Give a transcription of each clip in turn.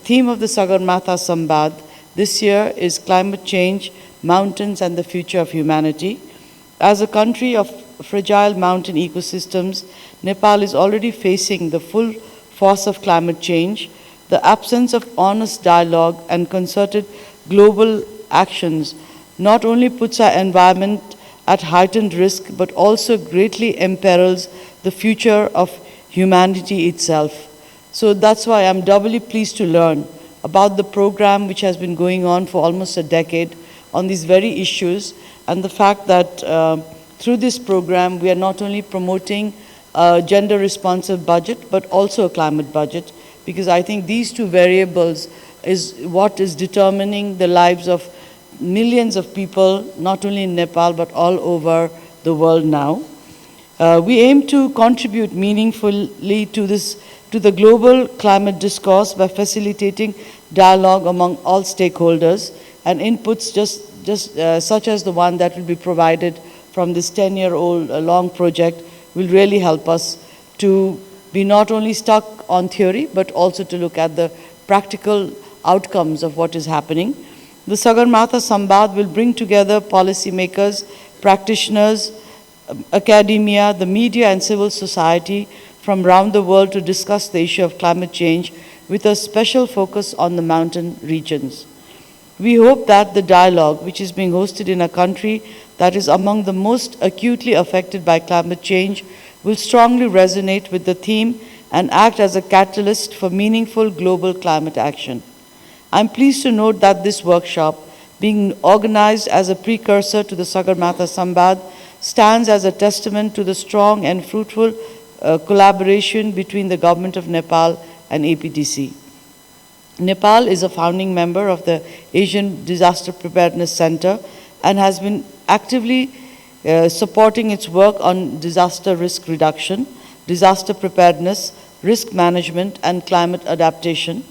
theme of the Sagarmatha Sambad this year is Climate Change, Mountains and the Future of Humanity. As a country of fragile mountain ecosystems, Nepal is already facing the full force of climate change. The absence of honest dialogue and concerted global actions not only puts our environment at heightened risk, but also greatly imperils the future of humanity itself. So that's why I'm doubly pleased to learn about the program which has been going on for almost a decade on these very issues, and the fact that through this program we are not only promoting a gender responsive budget but also a climate budget, because I think these two variables is what is determining the lives of millions of people, not only in Nepal but all over the world now. We aim to contribute meaningfully to the global climate discourse by facilitating dialogue among all stakeholders, and inputs such as the one that will be provided from this 10-year-old long project will really help us to be not only stuck on theory, but also to look at the practical outcomes of what is happening. The Sagarmatha Sambad will bring together policymakers, practitioners, academia, the media and civil society from around the world to discuss the issue of climate change with a special focus on the mountain regions. We hope that the dialogue, which is being hosted in a country that is among the most acutely affected by climate change, will strongly resonate with the theme and act as a catalyst for meaningful global climate action. I'm pleased to note that this workshop, being organized as a precursor to the Sagarmatha Sambad, stands as a testament to the strong and fruitful collaboration between the Government of Nepal and APDC. Nepal is a founding member of the Asian Disaster Preparedness Center and has been actively supporting its work on disaster risk reduction, disaster preparedness, risk management, and climate adaptation.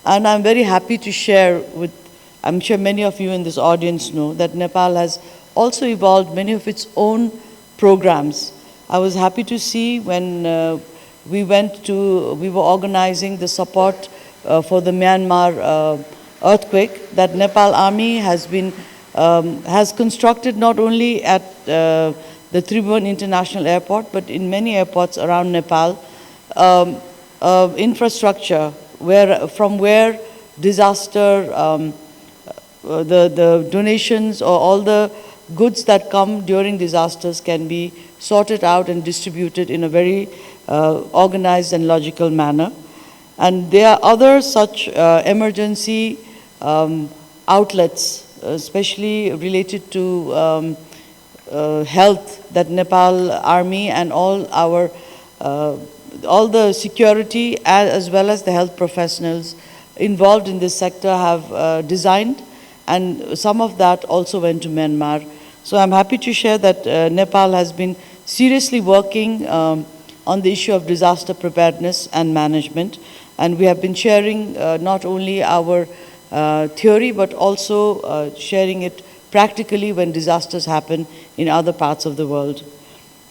And I'm very happy to share with, I'm sure many of you in this audience know, that Nepal has also evolved many of its own programs. I was happy to see when we were organizing the support for the Myanmar earthquake, that Nepal Army has constructed not only at the Tribhuvan International Airport, but in many airports around Nepal, infrastructure from where disaster, the donations or all the goods that come during disasters can be sorted out and distributed in a very organized and logical manner. And there are other such emergency outlets, especially related to health, that Nepal Army and all the security as well as the health professionals involved in this sector have designed, and some of that also went to Myanmar. So I'm happy to share that Nepal has been seriously working on the issue of disaster preparedness and management, and we have been sharing not only our theory but also sharing it practically when disasters happen in other parts of the world.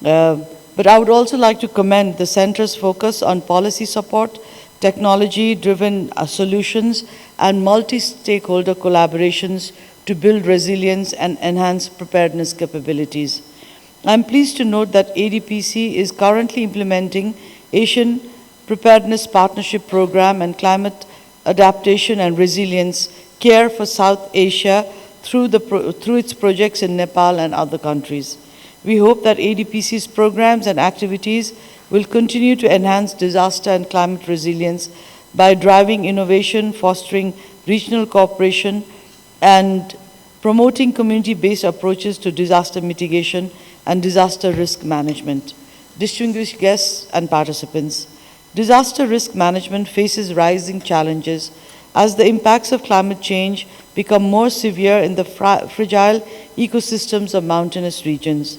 But I would also like to commend the Center's focus on policy support, technology-driven solutions, and multi-stakeholder collaborations to build resilience and enhance preparedness capabilities. I'm pleased to note that ADPC is currently implementing Asian Preparedness Partnership Program and Climate Adaptation and Resilience Care for South Asia through its projects in Nepal and other countries. We hope that ADPC's programs and activities will continue to enhance disaster and climate resilience by driving innovation, fostering regional cooperation, and promoting community-based approaches to disaster mitigation and disaster risk management. Distinguished guests and participants, disaster risk management faces rising challenges as the impacts of climate change become more severe in the fragile ecosystems of mountainous regions.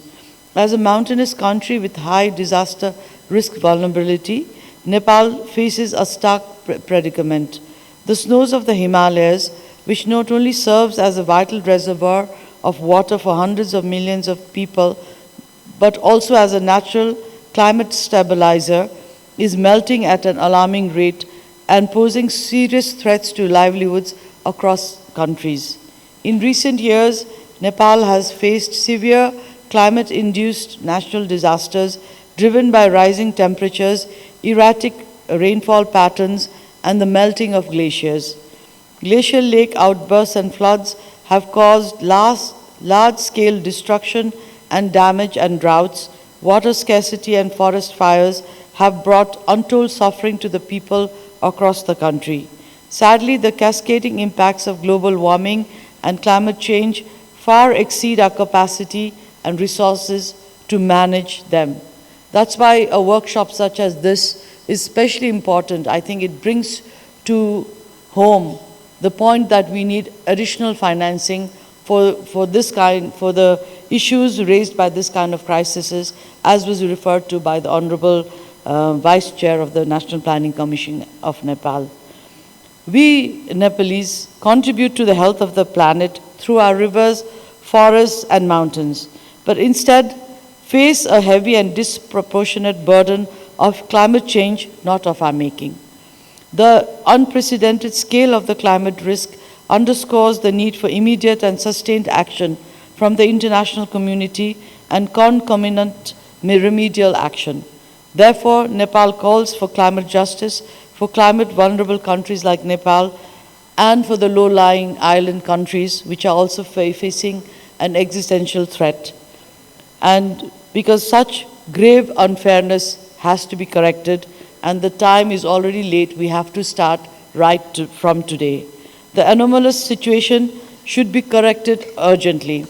As a mountainous country with high disaster risk vulnerability, Nepal faces a stark predicament. The snows of the Himalayas, which not only serves as a vital reservoir of water for hundreds of millions of people, but also as a natural climate stabilizer, is melting at an alarming rate, and posing serious threats to livelihoods across countries. In recent years, Nepal has faced severe climate-induced natural disasters driven by rising temperatures, erratic rainfall patterns, and the melting of glaciers. Glacial lake outbursts and floods have caused large-scale destruction and damage, and droughts, water scarcity, and forest fires have brought untold suffering to the people across the country. Sadly, the cascading impacts of global warming and climate change far exceed our capacity and resources to manage them. That's why a workshop such as this is especially important. I think it brings to home the point that we need additional financing for the issues raised by this kind of crises, as was referred to by the Honorable Vice Chair of the National Planning Commission of Nepal. We Nepalese contribute to the health of the planet through our rivers, forests, and mountains, but instead face a heavy and disproportionate burden of climate change not of our making. The unprecedented scale of the climate risk underscores the need for immediate and sustained action from the international community and concomitant remedial action. Therefore, Nepal calls for climate justice for climate vulnerable countries like Nepal and for the low-lying island countries which are also facing an existential threat. And because such grave unfairness has to be corrected, and the time is already late, we have to start from today. The anomalous situation should be corrected urgently.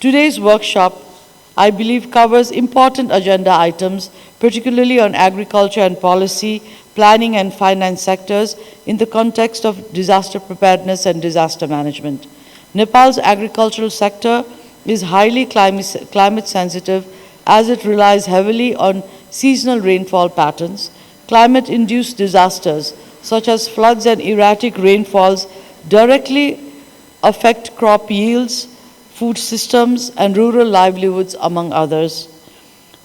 Today's workshop, I believe, covers important agenda items, particularly on agriculture and policy, planning and finance sectors in the context of disaster preparedness and disaster management. Nepal's agricultural sector is highly climate sensitive as it relies heavily on seasonal rainfall patterns. Climate-induced disasters such as floods and erratic rainfalls directly affect crop yields, food systems, and rural livelihoods, among others.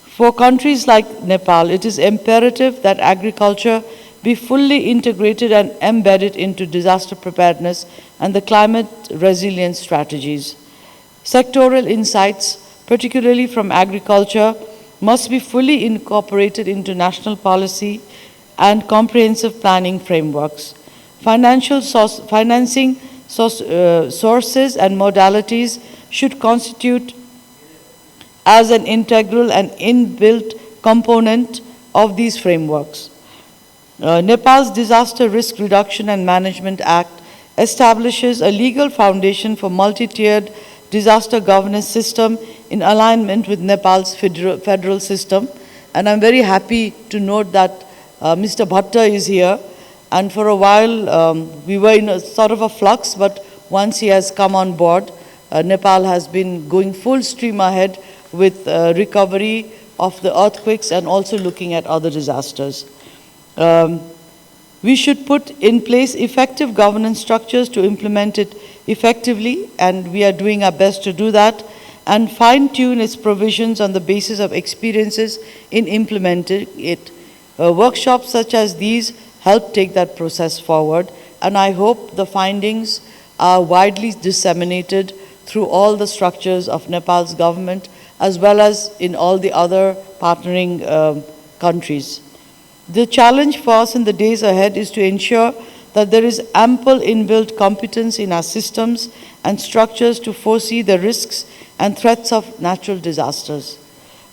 For countries like Nepal, it is imperative that agriculture be fully integrated and embedded into disaster preparedness and the climate resilience strategies. Sectoral insights, particularly from agriculture, must be fully incorporated into national policy and comprehensive planning frameworks. Financing sources and modalities should constitute as an integral and inbuilt component of these frameworks. Nepal's Disaster Risk Reduction and Management Act establishes a legal foundation for multi-tiered disaster governance system in alignment with Nepal's federal system. And I'm very happy to note that Mr. Bhatta is here. And for a while, we were in a sort of a flux, but once he has come on board, Nepal has been going full stream ahead with recovery of the earthquakes and also looking at other disasters. We should put in place effective governance structures to implement it effectively, and we are doing our best to do that, and fine-tune its provisions on the basis of experiences in implementing it. Workshops such as these help take that process forward, and I hope the findings are widely disseminated through all the structures of Nepal's government, as well as in all the other partnering countries. The challenge for us in the days ahead is to ensure that there is ample inbuilt competence in our systems and structures to foresee the risks and threats of natural disasters,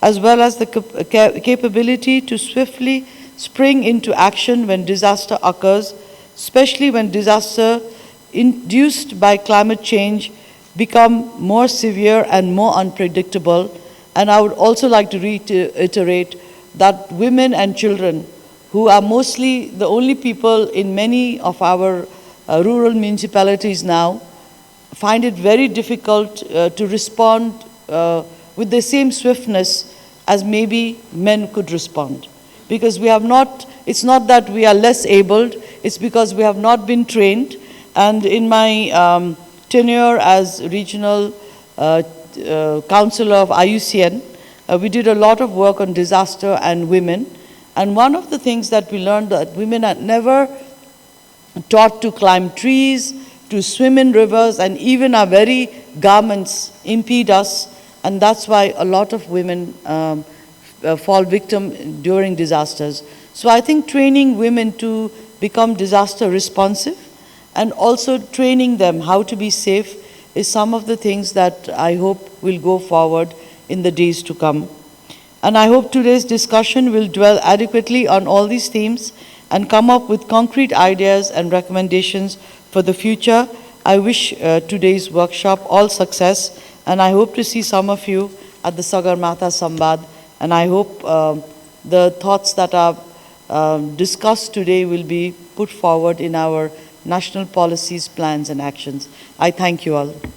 as well as the capability to swiftly spring into action when disaster occurs, especially when disaster induced by climate change become more severe and more unpredictable. And I would also like to reiterate that women and children, who are mostly the only people in many of our rural municipalities now, find it very difficult to respond with the same swiftness as maybe men could respond. Because we have not, it's not that we are less abled, it's because we have not been trained. And in my tenure as regional councillor of IUCN, we did a lot of work on disaster and women. And one of the things that we learned that women are never taught to climb trees, to swim in rivers, and even our very garments impede us. And that's why a lot of women fall victim during disasters. So I think training women to become disaster responsive and also training them how to be safe is some of the things that I hope will go forward in the days to come. And I hope today's discussion will dwell adequately on all these themes and come up with concrete ideas and recommendations for the future. I wish today's workshop all success, and I hope to see some of you at the Sagarmatha Sambad, and I hope the thoughts that are discussed today will be put forward in our national policies, plans, and actions. I thank you all.